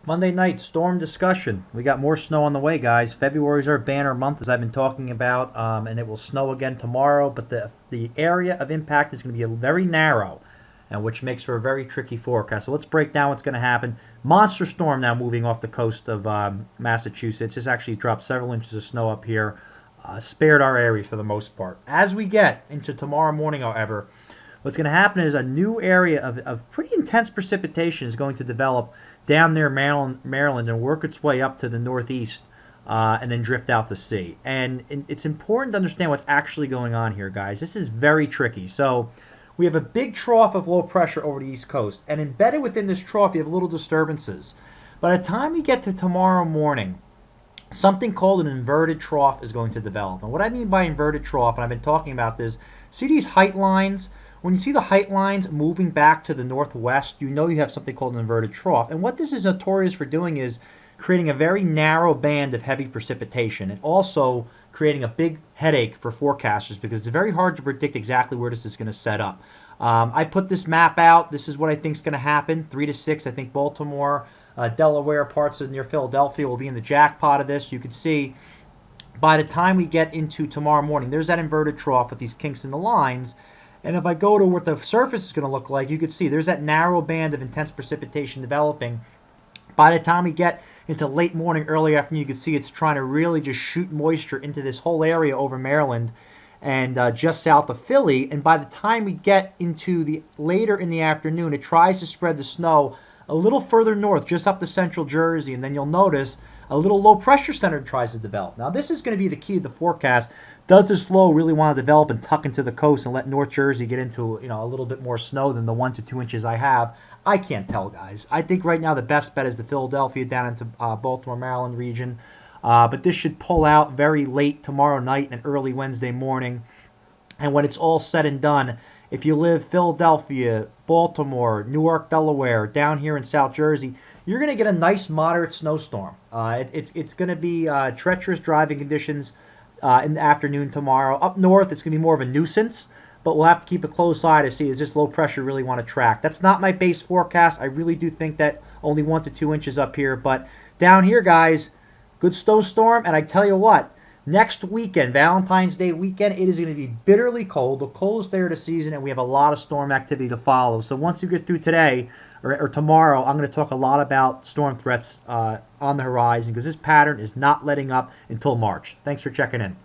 Monday night storm discussion. We got more snow on the way, guys. February's our banner month, as I've been talking about, and it will snow again tomorrow. But the area of impact is going to be very narrow, and which makes for a very tricky forecast. So let's break down what's going to happen. Monster storm now moving off the coast of Massachusetts. This actually dropped several inches of snow up here, spared our area for the most part. As we get into tomorrow morning, however, what's going to happen is a new area of pretty intense precipitation is going to develop down near Maryland and work its way up to the northeast and then drift out to sea. And it's important to understand what's actually going on here, guys. This is very tricky. So we have a big trough of low pressure over the East Coast, and embedded within this trough, you have little disturbances. By the time we get to tomorrow morning, something called an inverted trough is going to develop. And what I mean by inverted trough, and I've been talking about this, see these height lines? When you see the height lines moving back to the northwest, you know you have something called an inverted trough. And what this is notorious for doing is creating a very narrow band of heavy precipitation and also creating a big headache for forecasters because it's very hard to predict exactly where this is going to set up. I put this map out. This is what I think is going to happen. 3 to 6, I think Baltimore, Delaware, parts of near Philadelphia will be in the jackpot of this. You can see by the time we get into tomorrow morning, there's that inverted trough with these kinks in the lines. And if I go to what the surface is going to look like, you can see there's that narrow band of intense precipitation developing. By the time we get into late morning, early afternoon, you can see it's trying to really just shoot moisture into this whole area over Maryland and just south of Philly. And by the time we get into the later in the afternoon, it tries to spread the snow a little further north, just up to central Jersey. And then you'll notice a little low pressure center tries to develop. Now, this is going to be the key to the forecast. Does this low really want to develop and tuck into the coast and let North Jersey get into a little bit more snow than the 1 to 2 inches I have? I can't tell, guys. I think right now the best bet is the Philadelphia down into Baltimore, Maryland region. But this should pull out very late tomorrow night and early Wednesday morning. And when it's all said and done, if you live Philadelphia, Baltimore, Newark, Delaware, down here in South Jersey, you're going to get a nice moderate snowstorm. It's going to be treacherous driving conditions in the afternoon tomorrow. Up north, it's going to be more of a nuisance, but we'll have to keep a close eye to see, is this low pressure really want to track? That's not my base forecast. I really do think that only 1 to 2 inches up here, but down here, guys, good snowstorm. And I tell you what, next weekend, Valentine's Day weekend, it is going to be bitterly cold, the coldest day of the season, and we have a lot of storm activity to follow. So once you get through today or tomorrow, I'm going to talk a lot about storm threats on the horizon because this pattern is not letting up until March. Thanks for checking in.